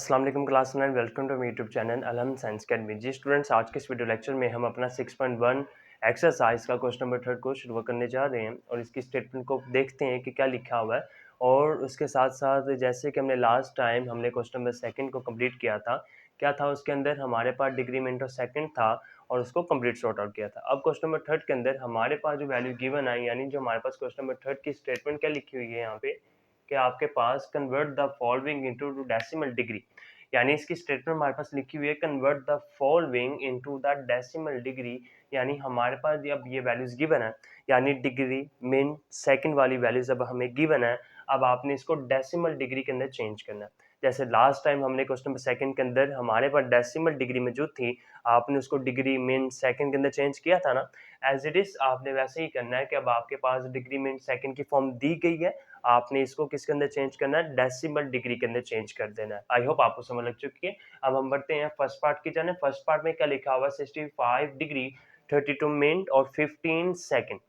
अस्सलाम वालेकुम class 9 welcome to my YouTube channel Alham science academy. जी स्टूडेंट्स, आज के इस वीडियो लेक्चर में हम अपना 6.1 एक्सरसाइज का क्वेश्चन नंबर 3 को शुरू करने जा रहे हैं और इसकी स्टेटमेंट को देखते हैं कि क्या लिखा हुआ है। और उसके साथ साथ जैसे कि हमने लास्ट टाइम हमने क्वेश्चन नंबर 2 को कंप्लीट किया था, क्या था उसके अंदर हमारे पास डिग्री मिनट और सेकंड था और उसको कंप्लीट सॉर्ट आउट किया था। अब क्वेश्चन नंबर 3 के अंदर हमारे पास जो वैल्यू गिवन है, यानी जो हमारे पास क्वेश्चन नंबर 3 की स्टेटमेंट क्या लिखी हुई है यहाँ पे कि आपके पास convert the following into decimal degree, यानी इसकी स्टेटमेंट हमारे पास लिखी हुई है convert the following into the decimal degree. यानी हमारे पास अब ये वैल्यूज गिवन है, यानी डिग्री मिन सेकंड वाली वैल्यूज अब हमें गिवन है। अब आपने इसको डेसिमल डिग्री के अंदर चेंज करना है। जैसे लास्ट टाइम हमने क्वेश्चन नंबर सेकंड के अंदर हमारे पास डेसिमल डिग्री में जो थी, आपने उसको डिग्री मिन सेकंड के अंदर चेंज किया था ना। एज इट इज आपने वैसे ही करना है कि अब आपके पास डिग्री मिन सेकंड की फॉर्म दी गई है, आपने इसको किसके अंदर चेंज करना है, डेसिमल डिग्री के अंदर चेंज कर देना है। आई होप आपको समझ लग चुकी है। अब हम बढ़ते हैं फर्स्ट पार्ट की जाने। फर्स्ट पार्ट में क्या लिखा हुआ है, 65 डिग्री 32 मिनट और 15 सेकंड।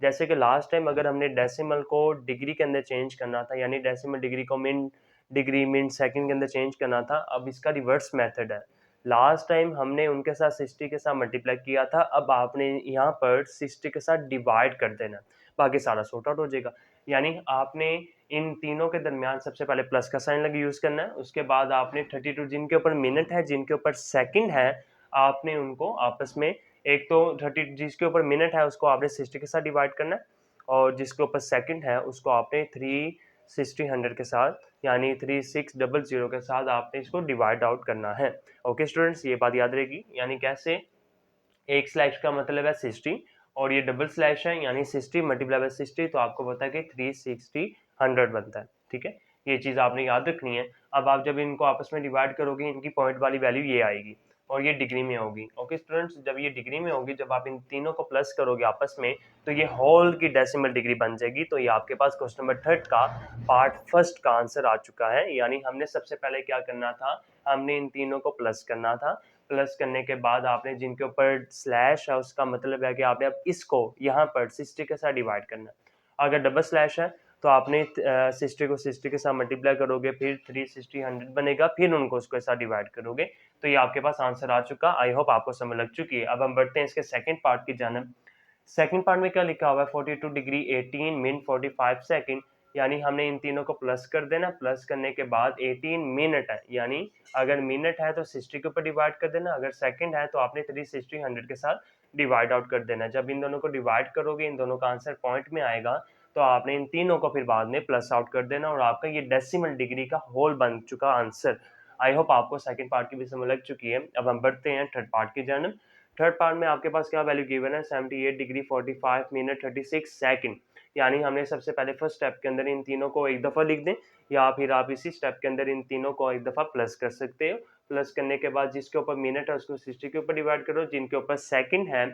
जैसे कि लास्ट टाइम अगर हमने डेसिमल को डिग्री के अंदर चेंज करना था, यानी डेसिमल डिग्री को मिनट डिग्री मिनट सेकंड के अंदर चेंज करना था, अब इसका रिवर्स मेथड है। लास्ट टाइम हमने उनके साथ 60 के साथ मल्टीप्लाई किया था, अब आपने यहाँ पर 60 के साथ डिवाइड कर देना, बाकी सारा सॉर्ट आउट हो जाएगा। यानी आपने इन तीनों के दरमियान सबसे पहले प्लस का साइन लगा यूज करना है, उसके बाद आपने 32 जिनके ऊपर मिनट है जिनके ऊपर सेकंड है, आपने उनको आपस में, एक तो 30 जिसके ऊपर मिनट है उसको आपने 60 के साथ डिवाइड करना है, और जिसके ऊपर सेकंड है उसको आपने 360 के साथ, यानी 3600 के साथ आपने इसको डिवाइड आउट करना है। ओके स्टूडेंट्स, ये बात याद रहेगी। यानी कैसे, एक स्लैश का मतलब है 60 और ये डबल स्लैश है, यानी 60 मल्टीप्लाई बाय 60, तो आपको पता है कि 360 बनता है। ठीक है, ये चीज़ आपने याद रखनी है। अब आप जब इनको आपस में डिवाइड करोगे, इनकी पॉइंट वाली वैल्यू ये आएगी और ये डिग्री में होगी। ओके स्टूडेंट्स, जब ये डिग्री में होगी, जब आप इन तीनों को प्लस करोगे आपस में, तो ये होल की डेसिमल डिग्री बन जाएगी। तो ये आपके पास क्वेश्चन नंबर 3 का पार्ट फर्स्ट का आंसर आ चुका है। यानी हमने सबसे पहले क्या करना था, हमने इन तीनों को प्लस करना था। प्लस करने के बाद आपने जिनके ऊपर स्लैश है उसका मतलब है कि आपने अब इसको यहाँ पर 60 के साथ डिवाइड करना है। अगर डबल स्लैश है तो आपने 60 को 60 के साथ मल्टीप्लाई करोगे, फिर 360 बनेगा, फिर उनको उसके साथ डिवाइड करोगे, तो ये आपके पास आंसर आ चुका। आई होप आपको समझ लग चुकी है। अब हम बढ़ते हैं इसके सेकंड पार्ट की जानब। सेकंड पार्ट में क्या लिखा हुआ है, 42 डिग्री 18 मिनट 45 सेकंड। यानी हमने इन तीनों को प्लस कर देना, प्लस करने के बाद 18 मिनट है, यानी अगर मिनट है तो 60 के ऊपर डिवाइड कर देना, अगर सेकंड है तो आपने 360 के साथ डिवाइड आउट कर देना। जब इन दोनों को डिवाइड करोगे, इन दोनों का आंसर पॉइंट में आएगा, तो आपने इन तीनों को फिर बाद में प्लस आउट कर देना और आपका ये डेसिमल डिग्री का होल बन चुका आंसर। आई होप आपको सेकंड पार्ट की भी समझ लग चुकी है। अब हम बढ़ते हैं थर्ड पार्ट की जानब। थर्ड पार्ट में आपके पास क्या वैल्यू गिवन है, 78 डिग्री 45 मिनट 36 सेकंड। यानी हमने सबसे पहले फर्स्ट स्टेप के अंदर इन तीनों को एक दफ़ा लिख दें, या फिर आप इसी स्टेप के अंदर इन तीनों को एक दफ़ा प्लस कर सकते हो। प्लस करने के बाद जिसके ऊपर मिनट है उसको 60 के ऊपर डिवाइड करो, जिनके ऊपर सेकंड है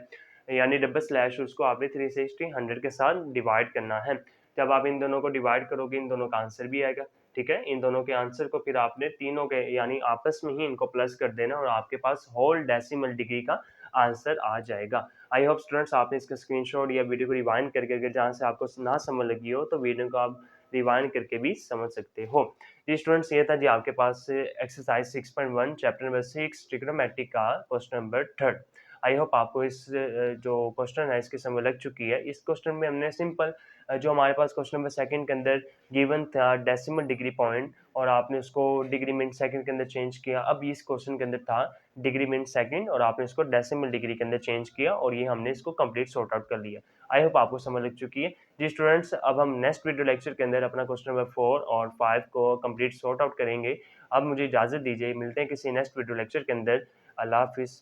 यानी डबल स्लैश, उसको आपने 360 के साथ डिवाइड करना है। जब आप इन दोनों को डिवाइड करोगे, इन दोनों का आंसर भी आएगा। ठीक है, इन दोनों के आंसर को फिर आपने तीनों के यानी आपस में ही इनको प्लस कर देना और आपके पास होल डेसिमल डिग्री का आंसर आ जाएगा। आई होप स्टूडेंट्स आपने इसका स्क्रीनशॉट या वीडियो को रिवाइंड करके, अगर जहाँ से आपको ना समझ लगी हो तो वीडियो को आप रिवाइंड करके भी समझ सकते हो। जी स्टूडेंट्स, ये था जी आपके पास एक्सरसाइज 6.1 चैप्टर नंबर 6 ट्रिग्नोमेट्री का क्वेश्चन नंबर 3। आई होप आपको इस जो क्वेश्चन है इसकी समझ लग चुकी है। इस क्वेश्चन में हमने सिंपल जो हमारे पास क्वेश्चन नंबर सेकंड के अंदर गिवन था डेसिमल डिग्री पॉइंट, और आपने उसको डिग्री मिनट सेकंड के अंदर चेंज किया। अब इस क्वेश्चन के अंदर था डिग्री मिनट सेकंड और आपने इसको डेसिमल डिग्री के अंदर चेंज किया और ये हमने इसको कंप्लीट सॉर्ट आउट कर लिया। आई होप आपको समझ लग चुकी है। जी स्टूडेंट्स, अब हम नेक्स्ट वीडियो लेक्चर के अंदर अपना क्वेश्चन नंबर 4 और 5 को कंप्लीट सॉर्ट आउट करेंगे। अब मुझे इजाज़त दीजिए, मिलते हैं किसी नेक्स्ट वीडियो लेक्चर के अंदर। अल्लाह हाफिज़।